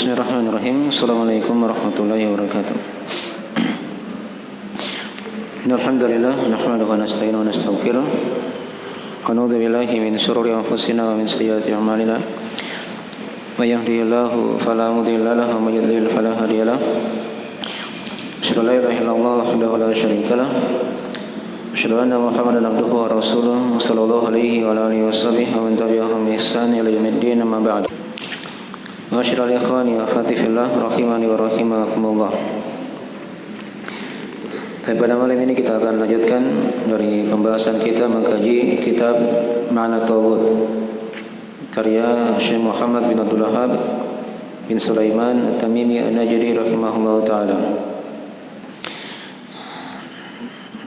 Bismillahirrahmanirrahim. Assalamualaikum warahmatullahi wabarakatuh. Alhamdulillah nahmaduhu wa nasta'inuhu wa nastaghfiruh wa na'udzu billahi min shururi anfusina wa min sayyiati a'malina. May yahdihillahu fala mudilla lahu wa may yudlil fala hadiya lahu. Asyhadu an la ilaha illallah wahdahu la syarika lahu. Asyhadu anna Muhammadan abduhu wa rasuluhu sallallahu alaihi wa alihi washabbihi wa man tabi'ahum bi ihsan ila yaumiddin amma ba'd. Masyaallah ikhwani wa akhwati fillah rahimani wa rahimakumullah. Pada malam ini kita akan lanjutkan dari pembahasan kita mengkaji kitab Ma'na Tauhid karya Syekh Muhammad bin Abdul Wahhab bin Sulaiman At-Tamimi An-Najdi rahimahullah taala.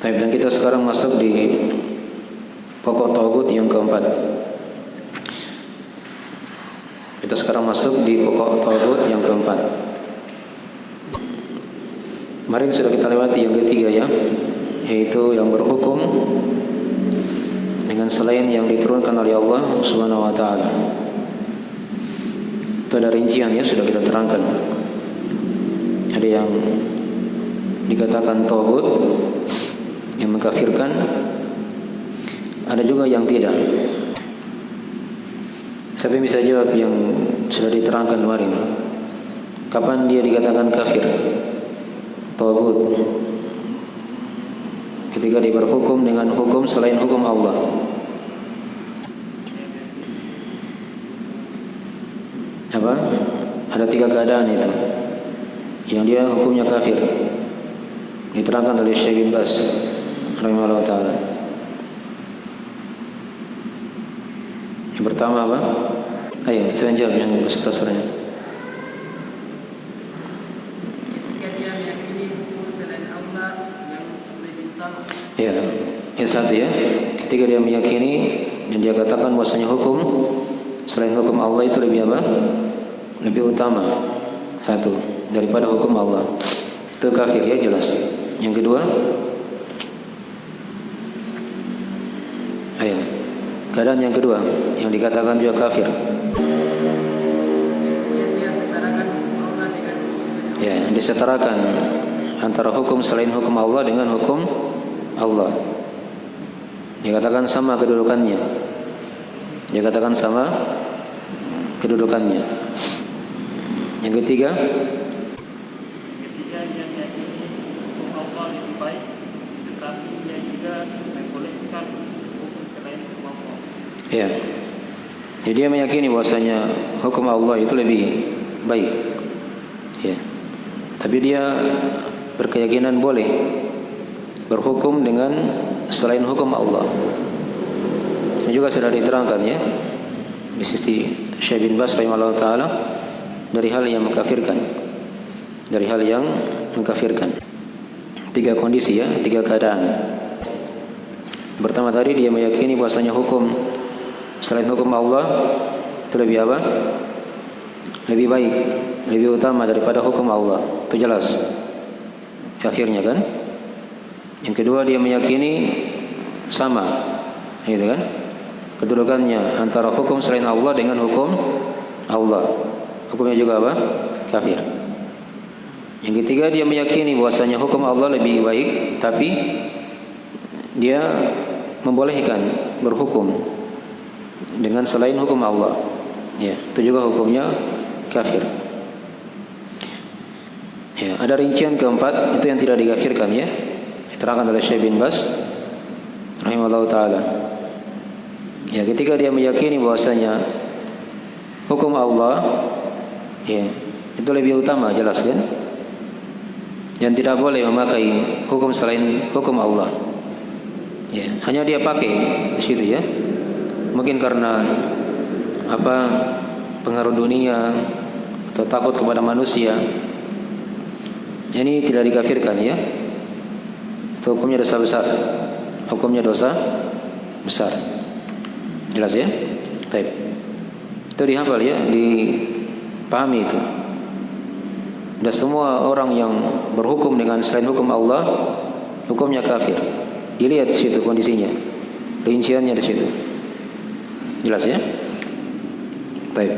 Dan kita sekarang masuk di pokok tauhid yang keempat. Kita sekarang masuk di pokok tauhid yang keempat. Kemarin sudah kita lewati yang ketiga ya, yaitu yang berhukum dengan selain yang diturunkan oleh Allah Subhanahu wa taala. Itu ada rinciannya sudah kita terangkan. Ada yang dikatakan tauhid yang mengkafirkan, ada juga yang tidak. Siapa yang bisa jawab yang sudah diterangkan kemarin? Kapan dia dikatakan kafir? Tauhid ketika dia berhukum dengan hukum selain hukum Allah. Apa? Ada 3 keadaan itu yang dia hukumnya kafir. Diterangkan oleh Syekh bin Baz rahimahullah taala. Yang pertama apa? Ayo, saya jawab yang suaranya. Ketika dia meyakini hukum selain Allah yang lebih utama. Ya, yang satu ya. Ketika dia meyakini dan dia katakan bahwasanya hukum selain hukum Allah itu lebih apa? Lebih utama. Satu, daripada hukum Allah. Itu kafir ya, jelas. Yang kedua, ayo. Keadaan yang kedua yang dikatakan juga kafir. Dia setarakan Allah dengan hukum. Ya, yang disetarakan antara hukum selain hukum Allah dengan hukum Allah. Dikatakan sama kedudukannya. Dikatakan sama kedudukannya. Yang ketiga, yang meyakini hukum Allah lebih baik, tetapi dia juga membolehkan hukum selain hukum Allah. ya. Jadi dia meyakini bahwasanya hukum Allah itu lebih baik. Ya. Tapi dia berkeyakinan boleh berhukum dengan selain hukum Allah. Ini juga sudah diterangkan ya di sisi Syekh bin Baz rahimahullah taala dari hal yang mengkafirkan. Dari hal yang mengkafirkan. 3 kondisi ya, 3 keadaan. Pertama tadi dia meyakini bahwasanya hukum selain hukum Allah itu lebih apa? Lebih baik, lebih utama daripada hukum Allah. Itu jelas. Kafirnya kan? Yang kedua dia meyakini sama, gitu kan? Kedudukannya antara hukum selain Allah dengan hukum Allah. Hukumnya juga apa? Kafir. Yang ketiga dia meyakini bahwasanya hukum Allah lebih baik, tapi dia membolehkan berhukum dengan selain hukum Allah. Ya, itu juga hukumnya kafir. Ya, ada rincian keempat itu yang tidak dikafirkan ya. Diterangkan oleh Syekh bin Baz rahimahullah taala. Ya, ketika dia meyakini bahwasanya hukum Allah ya, itu lebih utama, jelas kan? Dan tidak boleh memakai hukum selain hukum Allah. Ya, hanya dia pakai di situ ya. Mungkin karena apa? Pengaruh dunia atau takut kepada manusia. Ini tidak dikafirkan ya. Itu hukumnya dosa besar. Hukumnya dosa besar. Jelas ya? Baik. Itu dihafal ya, dipahami itu. Dan semua orang yang berhukum dengan selain hukum Allah, hukumnya kafir. Dilihat di situ kondisinya, rinciannya di situ. Jelas ya? Baik.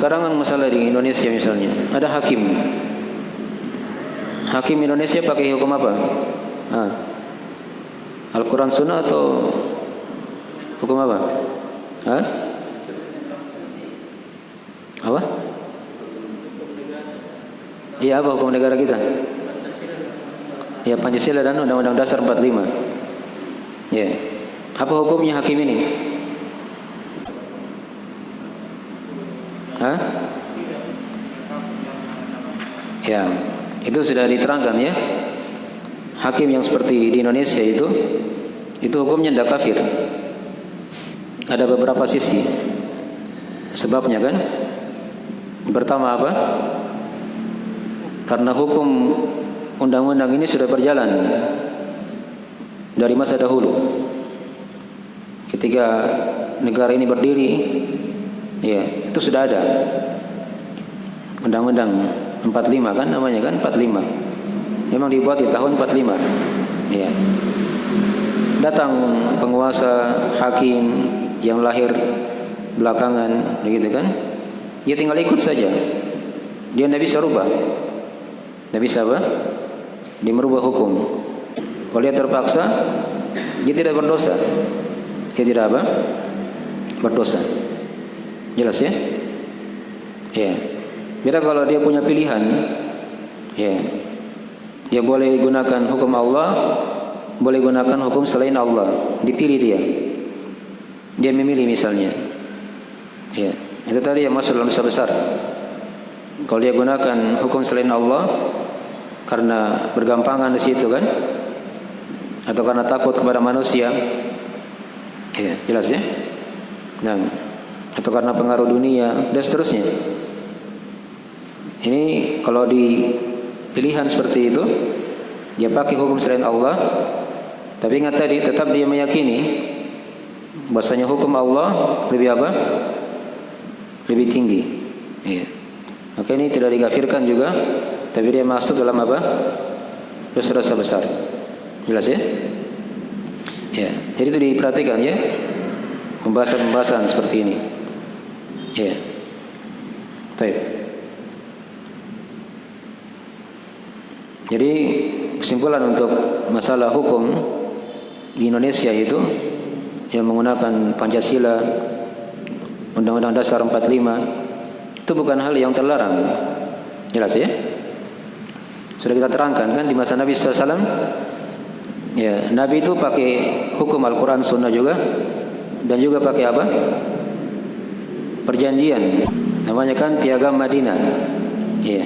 Sekarang kan masalah di Indonesia misalnya, ada hakim. Hakim Indonesia pakai hukum apa? Al-Quran Sunnah atau hukum apa? Apa? Iya, apa hukum negara kita? Ya, Pancasila dan Undang-Undang Dasar 45. Ya. Apa hukumnya hakim ini? Ya, itu sudah diterangkan ya. Hakim yang seperti di Indonesia itu hukumnya tidak kafir. Ada beberapa sisi. Sebabnya kan? Pertama apa? Karena hukum undang-undang ini sudah berjalan dari masa dahulu. Ketika negara ini berdiri, ya, itu sudah ada Undang-Undang 45 kan namanya kan 45. Memang dibuat di tahun 45. Ya. Datang penguasa hakim yang lahir belakangan begitu kan. Dia tinggal ikut saja. Dia tidak bisa rubah. Tidak bisa apa? Dia merubah hukum. Kalau dia terpaksa, dia tidak berdosa. Dia tidak apa? Berdosa. Jelas ya? Ya. Beda kalau dia punya pilihan, ya, dia boleh gunakan hukum Allah, boleh gunakan hukum selain Allah. Dipilih dia. Dia memilih misalnya. Ya, itu tadi yang masuk dalam dosa besar. Kalau dia gunakan hukum selain Allah karena bergampangan di situ kan, atau karena takut kepada manusia, ya, jelas ya. Nah, atau karena pengaruh dunia dan seterusnya. Ini kalau di pilihan seperti itu, dia pakai hukum selain Allah, tapi ingat tadi tetap dia meyakini bahasanya hukum Allah lebih apa? Lebih tinggi. Iya. Maka ini tidak dikafirkan juga, tapi dia masuk dalam apa? Dosa-dosa besar. Jelas ya? Ya. Jadi itu diperhatikan ya, pembahasan-pembahasan seperti ini. Ya. Baik. Jadi kesimpulan untuk masalah hukum di Indonesia itu yang menggunakan Pancasila, Undang-Undang Dasar 45 itu bukan hal yang terlarang. Jelas ya? Sudah kita terangkan kan di masa Nabi SAW. Ya, Nabi itu pakai hukum Al-Quran Sunnah juga, dan juga pakai apa? Perjanjian. Namanya kan Piagam Madinah. Ya.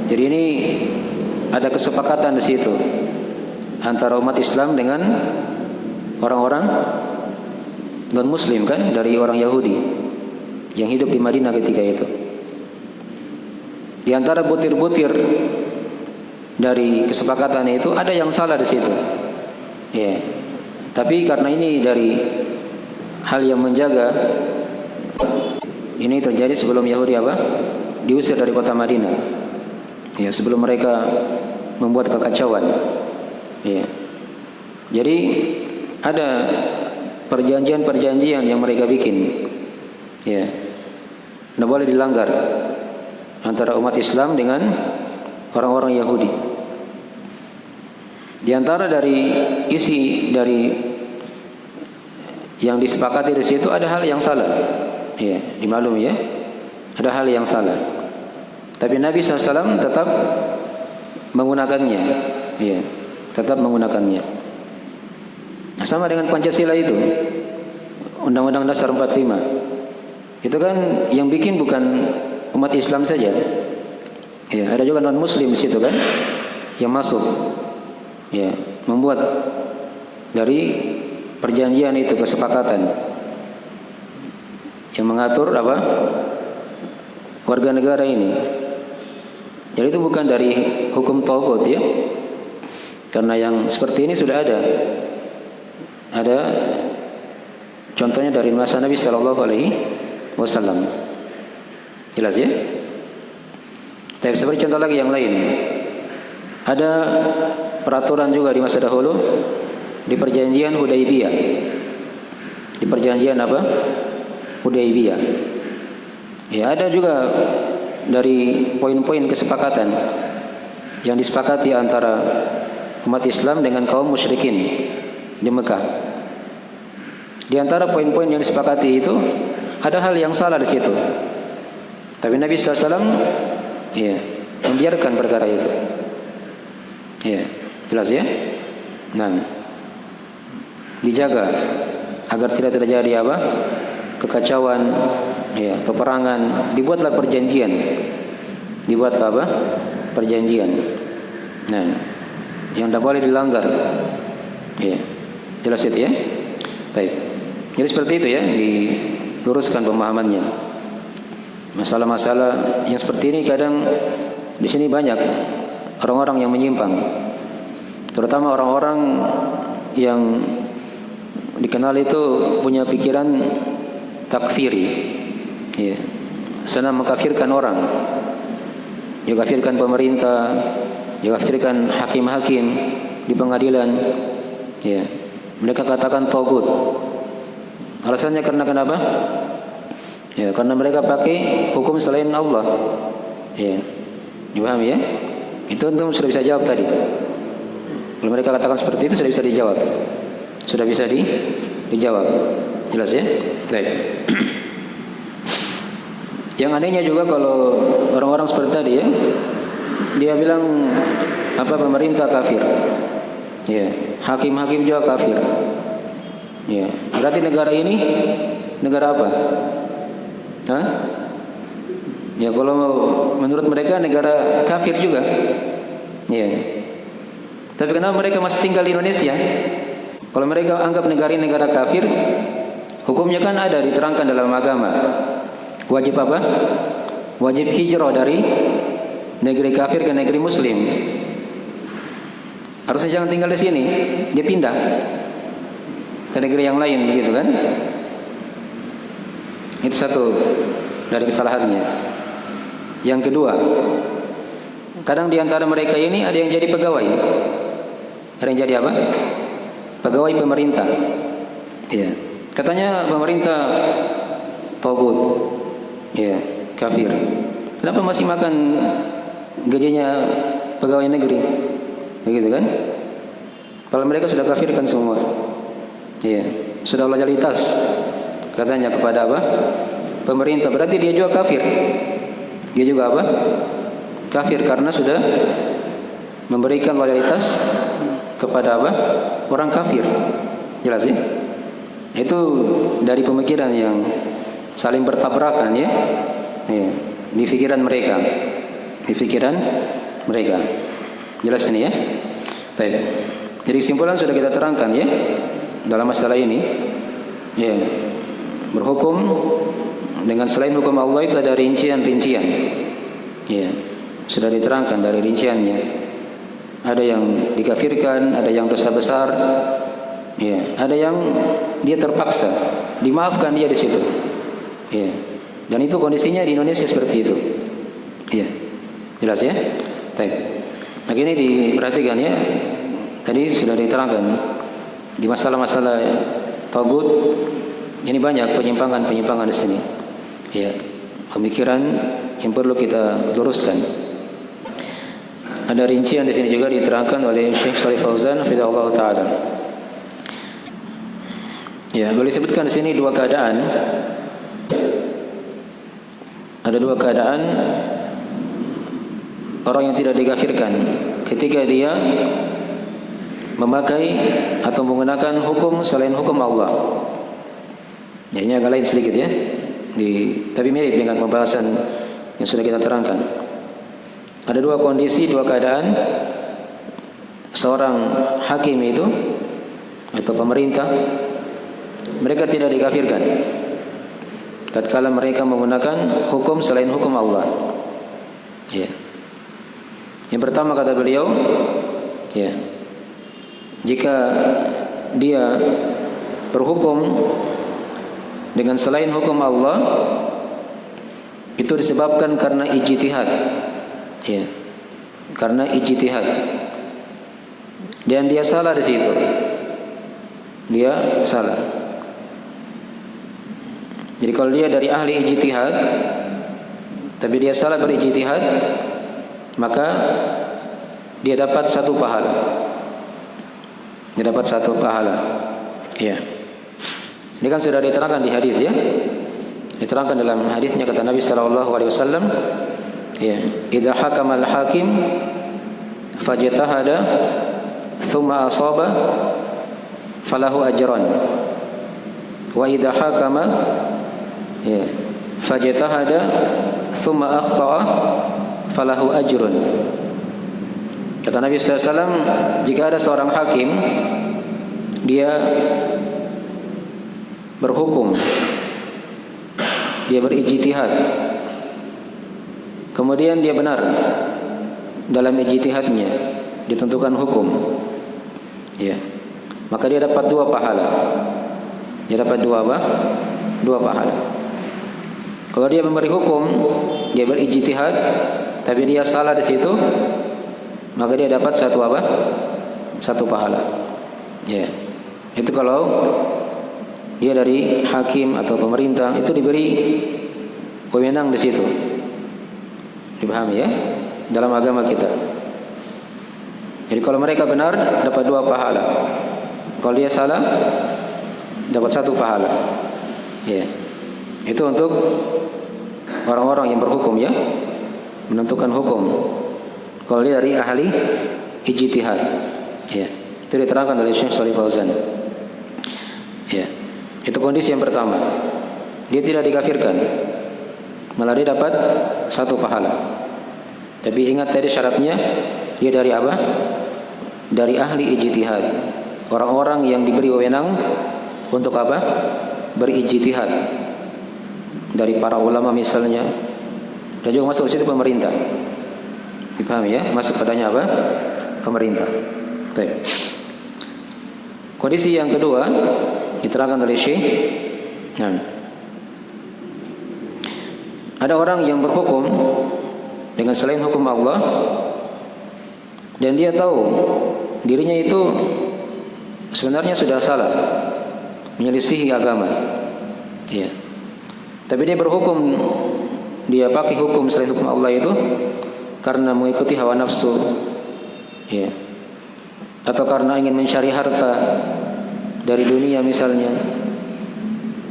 Jadi ini ada kesepakatan di situ antara umat Islam dengan orang-orang non-Muslim kan, dari orang Yahudi yang hidup di Madinah ketika itu. Di antara butir-butir dari kesepakatan itu ada yang salah di situ. Ya. Tapi karena ini dari hal yang menjaga, ini terjadi sebelum Yahudi apa? Diusir dari kota Madinah. Ya, sebelum mereka membuat kekacauan. Ya. Jadi ada perjanjian-perjanjian yang mereka bikin. Ya. Tidak boleh dilanggar antara umat Islam dengan orang-orang Yahudi. Di antara dari isi dari yang disepakati di situ ada hal yang salah. Ya, dimaklumi ya. Ada hal yang salah. Tapi Nabi SAW tetap menggunakannya, ya, tetap menggunakannya. Sama dengan Pancasila itu, Undang-Undang Dasar 45. Itu kan yang bikin bukan umat Islam saja, ya, ada juga non Muslim di situ kan, yang masuk, ya, membuat dari perjanjian itu kesepakatan yang mengatur apa? Warga negara ini. Jadi itu bukan dari hukum tauhid ya. Karena yang seperti ini sudah ada. Ada contohnya dari masa Nabi sallallahu alaihi wasallam. Jelas ya? Tapi seperti contoh lagi yang lain. Ada peraturan juga di masa dahulu di perjanjian Hudaybiyah. Di perjanjian apa? Hudaybiyah. Ya, ada juga dari poin-poin kesepakatan yang disepakati antara umat Islam dengan kaum musyrikin di Mekah. Di antara poin-poin yang disepakati itu ada hal yang salah di situ. Tapi Nabi SAW ya, membiarkan perkara itu. Ya, jelas ya? Nah, dijaga agar tidak terjadi apa? Kekacauan, ya, peperangan. Dibuatlah perjanjian. Dibuatlah apa? Perjanjian. Nah, yang tidak boleh dilanggar. Ya, jelas itu ya? Baik. Jadi seperti itu ya, diluruskan pemahamannya. Masalah-masalah yang seperti ini kadang di sini banyak orang-orang yang menyimpang, terutama orang-orang yang dikenal itu punya pikiran takfiri, ya, senang mengkafirkan orang, dia kafirkan pemerintah, dia kafirkan hakim-hakim di pengadilan, ya, mereka katakan tagut. Alasannya karena kenapa? Ya, karena mereka pakai hukum selain Allah. Ya, dipahami ya? Itu antum sudah bisa jawab tadi. Kalau mereka katakan seperti itu sudah bisa dijawab. Sudah bisa dijawab. Jelas ya? Baik. Yang anehnya juga kalau orang-orang seperti tadi ya, dia bilang apa pemerintah kafir. Ya, hakim-hakim juga kafir. Ya, berarti negara ini negara apa? Hah? Ya, kalau menurut mereka negara kafir juga. Ya. Tapi kenapa mereka masih tinggal di Indonesia? Kalau mereka anggap negara ini negara kafir, hukumnya kan ada diterangkan dalam agama. Wajib apa? Wajib hijrah dari negeri kafir ke negeri muslim. Harusnya jangan tinggal di sini, dia pindah ke negeri yang lain, begitu kan? Itu satu dari kesalahannya. Yang kedua, kadang di antara mereka ini ada yang jadi pegawai. Ada yang jadi apa? Pegawai pemerintah. Ya. Katanya pemerintah tagut. Ya, kafir. Kenapa masih makan gajinya pegawai negeri? Begitu kan? Kalau mereka sudah kafirkan semua. Ya, sudah loyalitas katanya kepada apa? Pemerintah. Berarti dia juga kafir. Dia juga apa? Kafir karena sudah memberikan loyalitas kepada apa? Orang kafir. Jelas ya? Itu dari pemikiran yang saling bertabrakan ya. Ya, di pikiran mereka. Di pikiran mereka. Jelas ini ya? Baik. Jadi kesimpulan sudah kita terangkan ya dalam masalah ini. Ya. Berhukum dengan selain hukum Allah itu ada rincian-rincian. Ya, sudah diterangkan dari rinciannya. Ada yang dikafirkan, ada yang dosa besar. Ya, ada yang dia terpaksa, dimaafkan dia di situ. Ya. Dan itu kondisinya di Indonesia seperti itu. Ya. Jelas ya? Baik. Nah, ini diperhatikan ya. Tadi sudah diterangkan di masalah-masalah tagut. Ini banyak penyimpangan-penyimpangan di sini. Ya, pemikiran yang perlu kita luruskan. Ada rincian di sini juga diterangkan oleh Syekh Shalih Fauzan hafizahullah taala. Ya, boleh sebutkan di sini dua keadaan. Ada dua keadaan orang yang tidak dikafirkan ketika dia memakai atau menggunakan hukum selain hukum Allah. Ya, ini agak lain sedikit ya, tapi mirip dengan pembahasan yang sudah kita terangkan. Ada dua kondisi, dua keadaan seorang hakim itu atau pemerintah, mereka tidak dikafirkan tatkala mereka menggunakan hukum selain hukum Allah. Ya. Yang pertama kata beliau, ya, jika dia berhukum dengan selain hukum Allah, itu disebabkan karena ijtihad. Ya. Karena ijtihad. Dan dia salah di situ. Dia salah. Jadi kalau dia dari ahli ijtihad, tapi dia salah berijtihad, maka dia dapat satu pahala. Dia dapat satu pahala. Ya. Ini kan sudah diterangkan di hadis ya. Diterangkan dalam hadisnya kata Nabi sallallahu alaihi wasallam, ya, idza hakama al-hakim fajtahada thumma asaba falahu ajran. Wa idza hakama ya fajtahada thumma akhta'a falahu ajrun. Kata Nabi sallallahu alaihi wasallam, jika ada seorang hakim dia berhukum, dia berijtihad, kemudian dia benar dalam ijtihadnya, ditentukan hukum, ya, maka dia dapat dua pahala. Dia dapat dua apa? Dua pahala. Kalau dia memberi hukum, dia berijtihad, tapi dia salah di situ, maka dia dapat satu apa? Satu pahala. Ya, itu kalau dia dari hakim atau pemerintah, itu diberi wewenang di situ. Dipahami ya? Dalam agama kita. Jadi kalau mereka benar dapat dua pahala. Kalau dia salah dapat satu pahala. Ya. Itu untuk orang-orang yang berhukum ya, menentukan hukum. Kalau dia dari ahli ijtihad. Ya. Itu diterangkan oleh Syekh Shalih Fauzan. Ya. Itu kondisi yang pertama. Dia tidak dikafirkan, malah dia dapat satu pahala. Tapi ingat tadi syaratnya, dia dari apa? Dari ahli ijtihad. Orang-orang yang diberi wewenang untuk apa? Berijtihad. Dari para ulama misalnya, dan juga masuk situ pemerintah. Dipahami ya? Masuk padanya apa? Pemerintah. Baik. Kondisi yang kedua diterangkan oleh Syekh. Nah, ada orang yang berhukum dengan selain hukum Allah, dan dia tahu dirinya itu sebenarnya sudah salah, menyelisihi agama. Ya. Tapi dia berhukum, dia pakai hukum selain hukum Allah itu karena mengikuti hawa nafsu, ya, atau karena ingin mencari harta dari dunia misalnya,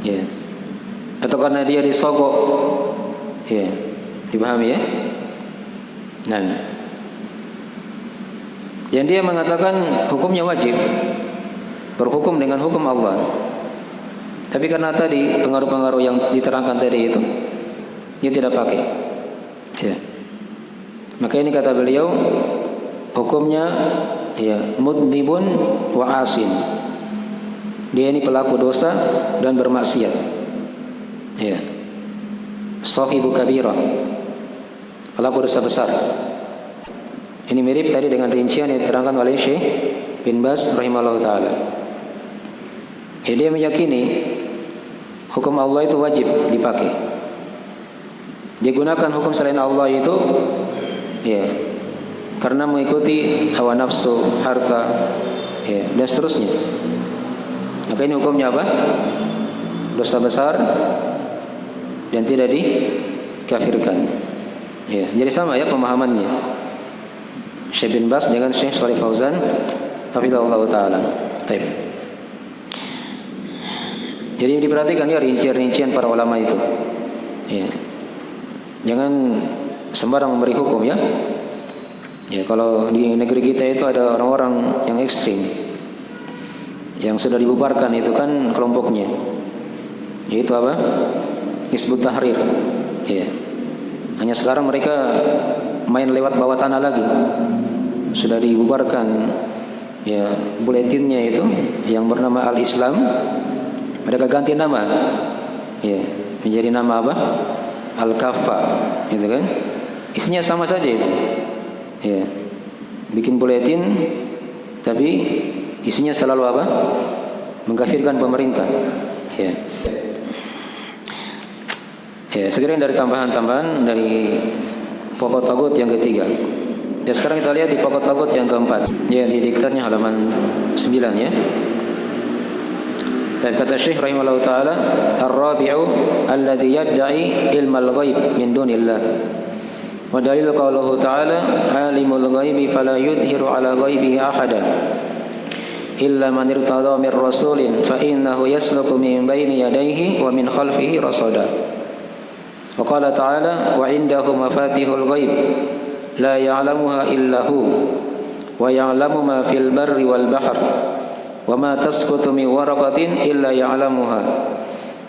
ya, atau karena dia disogok, ya, dipahami ya. Nah, dan dia mengatakan hukumnya wajib, berhukum dengan hukum Allah. Tapi karena tadi pengaruh-pengaruh yang diterangkan tadi itu, dia tidak pakai. Ya. Maka ini kata beliau, hukumnya ya mudnibun wa asin. Dia ini pelaku dosa dan bermaksiat. Ya. Sahibu kabirah, pelaku dosa besar. Ini mirip tadi dengan rincian yang diterangkan oleh Syekh bin Baz rahimahullah taala. Dia meyakini hukum Allah itu wajib dipakai. Dia gunakan hukum selain Allah itu ya karena mengikuti hawa nafsu, harta, ya, dan seterusnya. Maka ini hukumnya apa? Dosa besar dan tidak dikafirkan. Ya, jadi sama ya pemahamannya Syekh bin Baz dengan Syekh Shalih Fauzan hafizahullah taala. Baik. Jadi diperhatikan ya rincian-rincian para ulama itu. Ya. Jangan sembarang memberi hukum ya. Ya, kalau di negeri kita itu ada orang-orang yang ekstrim, yang sudah dibubarkan itu kan kelompoknya. Yaitu apa? Hizbut Tahrir. Ya. Hanya sekarang mereka main lewat bawah tanah lagi. Sudah dibubarkan ya buletinnya itu yang bernama Al-Islam. Mereka ganti nama, ya, menjadi nama apa? Al-Kafa, gitu kan? Isinya sama saja itu, ya, bikin buletin, tapi isinya selalu apa? Mengkafirkan pemerintah, ya. Ya, sekiranya dari tambahan-tambahan dari pokok tagut yang ketiga. Ya, sekarang kita lihat di pokok tagut yang keempat. Ya, di diktatnya halaman 9 ya. Dan kata Syekh rahimahullah taala, ar-rabi'u alladhi yadda'i ilmal ghaib min dunillah. Wa dalilu qawluhu ta'ala, alimul ghaibi fala yudhiru ala ghaibihi ahada illa man irtada min rasulin fa innahu yasluku min baini yadayhi wa min khalfihi rasada. Wa qala ta'ala, wa indahu mafatihul ghaib la ya'lamuha illa hu wa ya'lamu ma fil barri wal bahr wa ma tasqutu min waraqatin illa ya'lamuha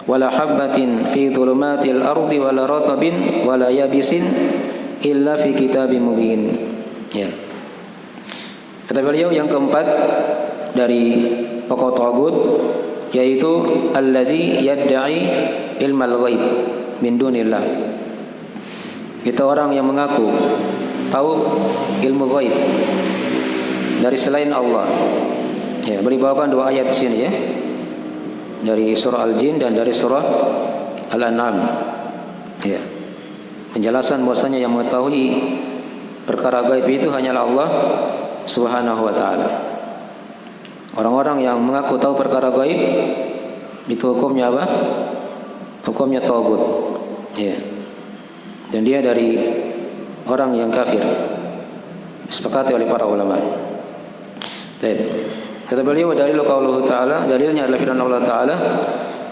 wa la habatin fi dhulumatil ardi wa la ratabin wa la yabisin illa fi kitabim mubin. Ya. Kata beliau yang keempat dari pokok tagut yaitu alladzi yadda'i ilmal ghaib min dunillah. Itu orang yang mengaku tahu ilmu ghaib dari selain Allah. Ya, beri bawakan dua ayat di sini ya. Dari surah Al-Jin dan dari surah Al-An'am. Ya. Penjelasan bahwasanya yang mengetahui perkara gaib itu hanyalah Allah Subhanahu wa taala. Orang-orang yang mengaku tahu perkara gaib itu hukumnya apa? Hukumnya tagut. Ya. Dan dia dari orang yang kafir. Disepakati oleh para ulama. Baik. Kata beliau, dalil qauluhu ta'ala, dalilnya adalah firman Allah Ta'ala,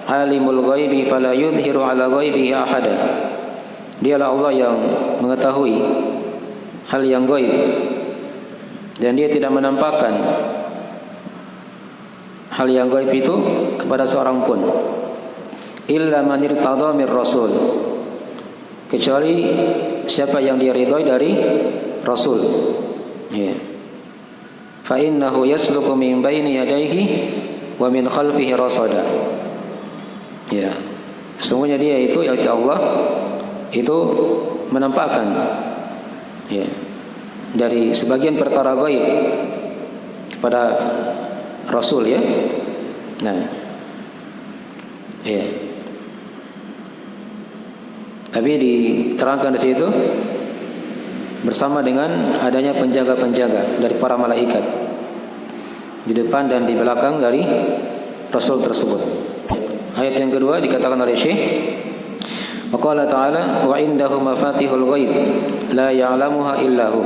alimul ghaibi fala yudhiru ala ghaibihi ahada. Dialah Allah yang mengetahui hal yang gaib dan dia tidak menampakkan hal yang gaib itu kepada seorang pun illa man irtada mir rasul, kecuali siapa yang dia ridhoi dari rasul. Ya. Fa innahu yasluku min baini yadayhi wa min khalfihi rasada. Ya. Sesungguhnya dia itu yaitu Allah itu menampakkan ya dari sebagian perkara gaib kepada Rasul ya. Nah. Ya. Tapi diterangkan di situ bersama dengan adanya penjaga-penjaga dari para malaikat di depan dan di belakang dari Rasul tersebut. Ayat yang kedua dikatakan oleh Syekh, wa qala ta'ala, wa indahu mafatihul ghaib la ya'lamuha illa hu.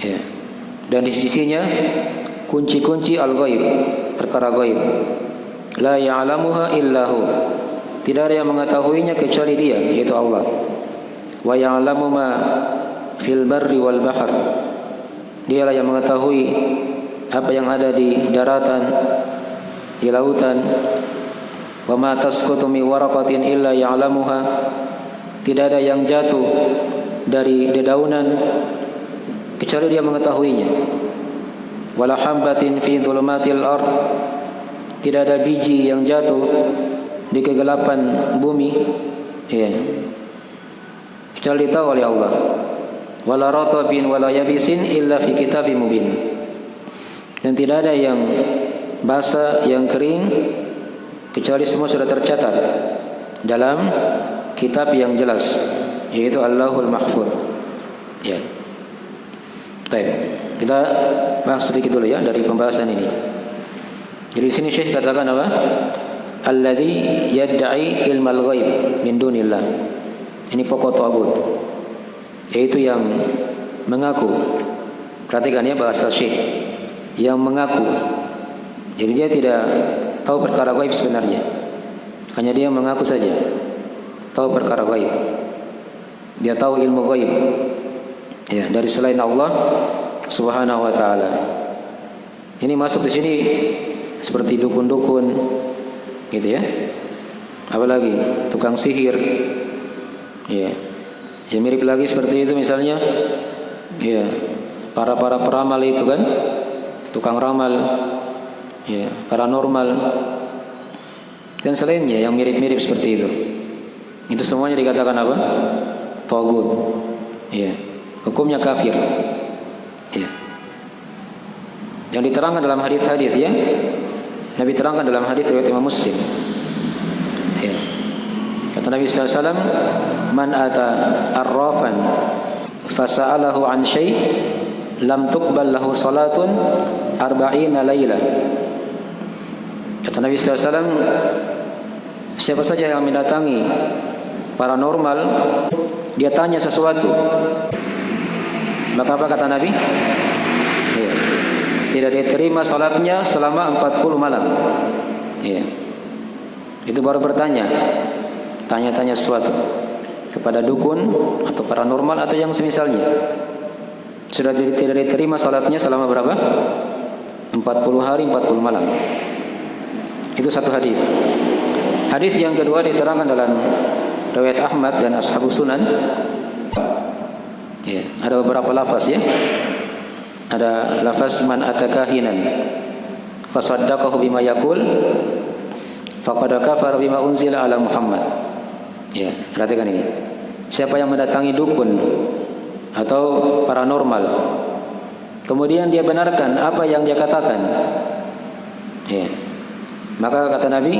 Ya. Dan di sisinya kunci-kunci al-ghaib, perkara ghaib. La ya'lamuha illa hu. Tidak ada yang mengetahuinya kecuali dia, yaitu Allah. Wa ya'lamu ma fil barri wal bahr. Dialah yang mengetahui apa yang ada di daratan, di lautan. Wa ma tasqutu min waraqatin illa ya'lamuha. Tidak ada yang jatuh dari dedaunan kecuali dia mengetahuinya. Wala habatin fi dhulumatil ard. Tidak ada biji yang jatuh di kegelapan bumi ya, kecuali tahu oleh Allah. Wala ratabin wala yabisin illa fi kitabim mubin. Dan tidak ada yang basah, yang kering kecuali semua sudah tercatat dalam kitab yang jelas, yaitu Allahul Mahfuz. Ya. Baik. Kita bahas sedikit dulu ya dari pembahasan ini. Jadi di sini Syekh katakan apa? Alladzi yadda'i ilmal ghaib min dunillah. Ini pokok tagut, yaitu yang mengaku. Perhatikan ya bahasa Syekh, yang mengaku. Jadi dia tidak tahu perkara gaib sebenarnya, hanya dia mengaku saja tahu perkara gaib. Dia tahu ilmu gaib ya dari selain Allah Subhanahu wa taala. Ini masuk di sini seperti dukun-dukun gitu ya. Apalagi tukang sihir. Ya. Ya mirip lagi seperti itu misalnya. Ya, para peramal itu kan, tukang ramal, ya, paranormal dan selainnya yang mirip-mirip seperti itu. Itu semuanya dikatakan apa? Tagut. Ya. Hukumnya kafir. Ya. Yang diterangkan dalam hadis-hadis ya. Nabi terangkan dalam hadis riwayat Imam Muslim. Ya. Kata Nabi sallallahu alaihi wasallam, "Man ata arrafan fasa'alahu an syai' lam tuqbal lahu salatun 40 laila." Kata Nabi SAW, siapa saja yang mendatangi paranormal, dia tanya sesuatu, maka apa kata Nabi? Ya, tidak diterima salatnya selama 40 malam. Ya. Itu baru bertanya, tanya-tanya sesuatu kepada dukun atau paranormal atau yang semisalnya. Sudah tidak diterima salatnya selama berapa? 40 hari 40 malam. Itu satu hadis. Hadis yang kedua diterangkan dalam riwayat Ahmad dan Ashabus Sunan. Ya, ada beberapa lafaz ya. Ada lafaz man atakahinan fasaddaqahu bima yaqul faqad kafara bima unzila ala Muhammad. Ya, perhatikan ini. Siapa yang mendatangi dukun atau paranormal, kemudian dia benarkan apa yang dia katakan, ya, maka kata Nabi,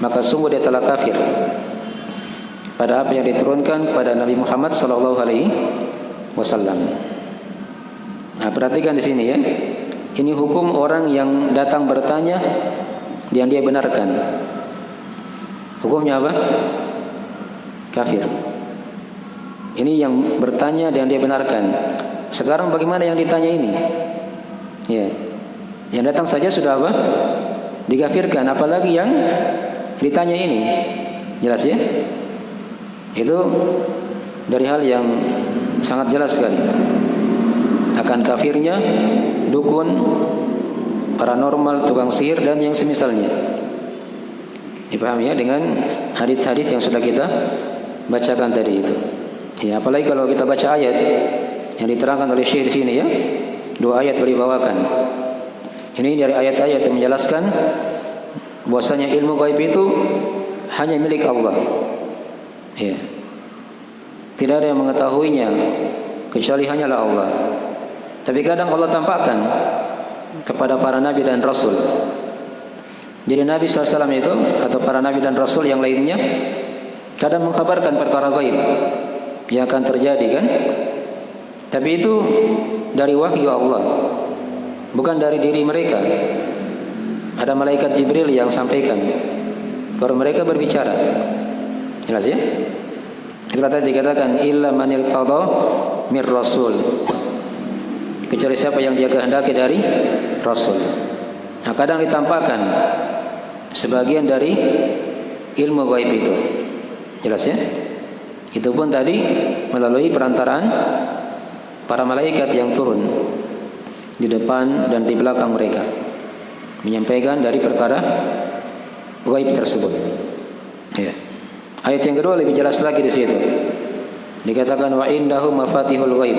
maka sungguh dia telah kafir pada apa yang diturunkan kepada Nabi Muhammad sallallahu alaihi wasallam. Nah, perhatikan di sini ya. Ini hukum orang yang datang bertanya dan dia benarkan. Hukumnya apa? Kafir. Ini yang bertanya dan dia benarkan. Sekarang bagaimana yang ditanya ini? Ya. Yang datang saja sudah apa? Dikafirkan, apalagi yang ditanya ini. Jelas ya? Itu dari hal yang sangat jelas sekali akan kafirnya dukun, paranormal, tukang sihir dan yang semisalnya. Dipahami ya dengan hadis-hadis yang sudah kita bacakan tadi itu. Ya, apalagi kalau kita baca ayat yang diterangkan oleh Syekh di sini ya. 2 ayat dibawakan. Ini dari ayat-ayat yang menjelaskan bahwasanya ilmu gaib itu hanya milik Allah. Ya. Tidak ada yang mengetahuinya kecuali hanyalah Allah. Tapi kadang Allah tampakkan kepada para nabi dan rasul. Jadi Nabi SAW itu atau para nabi dan rasul yang lainnya kadang mengkabarkan perkara gaib yang akan terjadi kan. Tapi itu dari wahyu Allah, bukan dari diri mereka. Ada malaikat Jibril yang sampaikan, baru mereka berbicara. Jelas ya? Itulah tadi dikatakan illa man irtada mir rasul, kecuali siapa yang dia kehendaki dari rasul. Nah, kadang ditampakkan sebagian dari ilmu gaib itu. Jelas ya? Itu pun tadi melalui perantaraan para malaikat yang turun di depan dan di belakang mereka, menyampaikan dari perkara gaib tersebut. Ya. Ayat yang kedua lebih jelas lagi di situ. Dikatakan wa indahu mafatihul ghaib.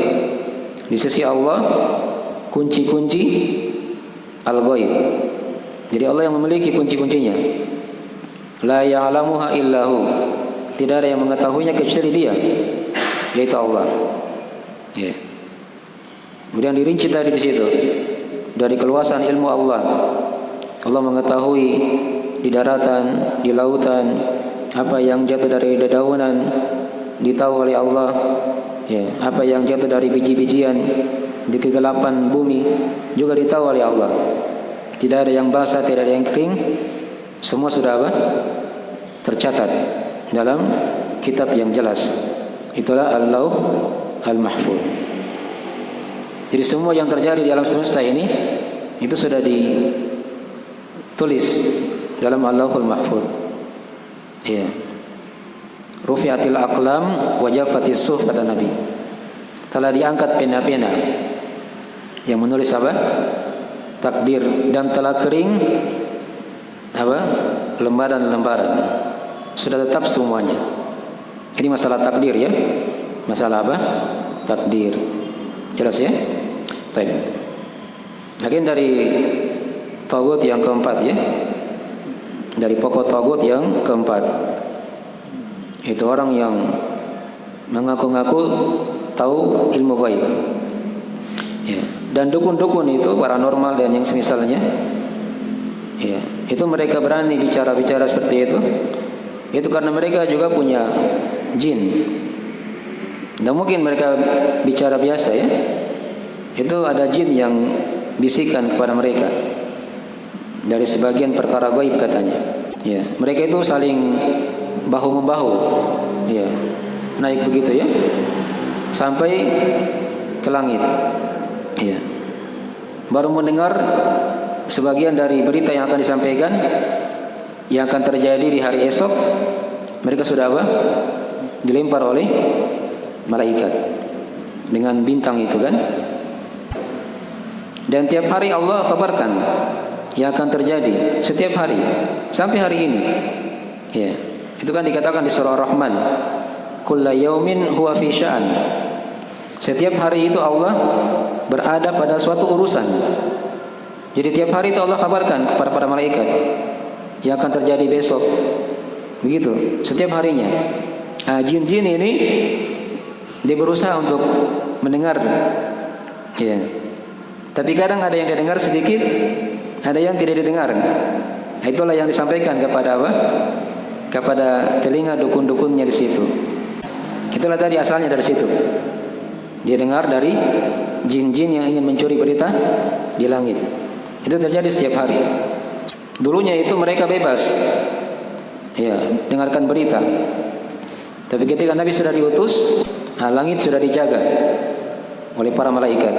Di sisi Allah kunci-kunci al-ghaib. Jadi Allah yang memiliki kunci-kuncinya. La ya'lamuha illahu. Tidak ada yang mengetahuinya kecuali Dia, yaitu Allah. Ya. Kemudian dirinci tadi di situ dari keluasan ilmu Allah. Allah mengetahui di daratan, di lautan, apa yang jatuh dari dedaunan ditahu oleh Allah. Ya, apa yang jatuh dari biji-bijian di kegelapan bumi juga ditahu oleh Allah. Tidak ada yang basah, tidak ada yang kering. Semua sudah apa? Tercatat dalam kitab yang jelas. Itulah Al-Lauh Al-Mahfuz. Jadi semua yang terjadi di alam semesta ini itu sudah ditulis dalam Al-Lauhul Mahfuz. Ya. Rufi'atil aqlam wa jaffatis suhuf, kata Nabi. Telah diangkat pena-pena yang menulis apa? Takdir, dan telah kering apa? Lembaran-lembaran. Sudah tetap semuanya. Ini masalah takdir ya. Masalah apa? Takdir. Jelas ya? Baik. Lagi dari tagut yang keempat ya. Dari pokok tagut yang keempat. Itu orang yang mengaku-ngaku tahu ilmu gaib. Ya. Dan dukun-dukun itu paranormal dan yang semisalnya. Ya, itu mereka berani bicara-bicara seperti itu. Itu karena mereka juga punya jin. Tidak mungkin mereka bicara biasa ya. Itu ada jin yang bisikan kepada mereka. dari sebagian perkara gaib katanya. Ya, mereka itu saling bahu membahu, ya, naik begitu ya, sampai ke langit. Ya, baru mendengar sebagian dari berita yang akan disampaikan, yang akan terjadi di hari esok. Mereka sudah apa? Dilempar oleh malaikat dengan bintang itu kan. Dan tiap hari Allah kabarkan yang akan terjadi setiap hari sampai hari ini. Ya, itu kan dikatakan di surah Ar-Rahman, kulla yaumin huwa fi sya'an. Setiap hari itu Allah berada pada suatu urusan. Jadi tiap hari itu Allah kabarkan kepada para malaikat yang akan terjadi besok. Begitu, setiap harinya. Jin-jin ini dia berusaha untuk mendengar. Ya. Tapi kadang ada yang didengar sedikit, ada yang tidak didengar. Itulah yang disampaikan kepada apa? Kepada telinga dukun-dukunnya di situ. Itulah tadi asalnya dari situ. Dia dengar dari jin-jin yang ingin mencuri berita di langit. Itu terjadi setiap hari. Dulunya itu mereka bebas, ya, dengarkan berita. Tapi ketika Nabi sudah diutus, langit sudah dijaga oleh para malaikat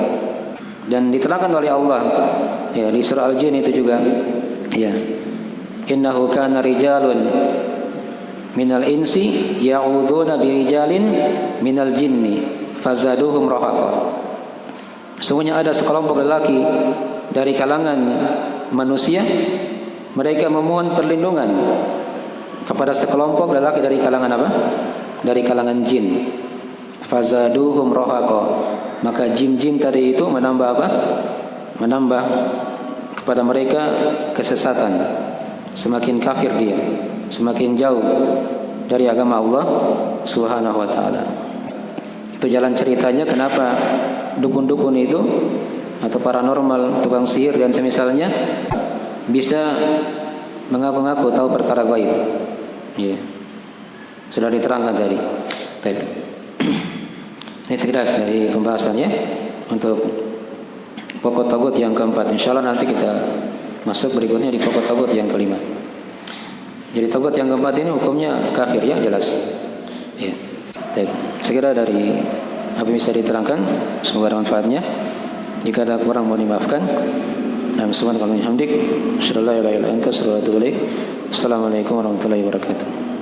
dan diterangkan oleh Allah, ya, di surah Al-Jin itu juga, ya, innahu kana rijalun minal insi ya'udzuuna birijalin minal jinni fazaduhum rahaqa. Sesungguhnya ada sekelompok lelaki dari kalangan manusia, mereka memohon perlindungan kepada sekelompok lelaki dari kalangan apa? Dari kalangan jin. Fazaduhum rahaqa. Maka jin-jin tadi itu menambah apa? Menambah kepada mereka kesesatan. Semakin kafir dia, semakin jauh dari agama Allah Subhanahu wa taala. Itu jalan ceritanya kenapa dukun-dukun itu atau paranormal, tukang sihir dan semisalnya bisa mengaku-ngaku tahu perkara gaib. Ya. Sudah diterangkan tadi. Baik. Ini sekilas dari pembahasannya untuk pokok tagut yang keempat. Insyaallah nanti kita masuk berikutnya di pokok tagut yang kelima. Jadi tagut yang keempat ini hukumnya kafir ya, jelas. Ya. Baik. Sekira dari apa yang bisa diterangkan, semoga ada manfaatnya. Jika ada kurang mohon dimaafkan. Subhanakallahumma wa bihamdik, asyhadu an la ilaha illa anta, astaghfiruka wa atubu ilaik. Assalamualaikum warahmatullahi wabarakatuh.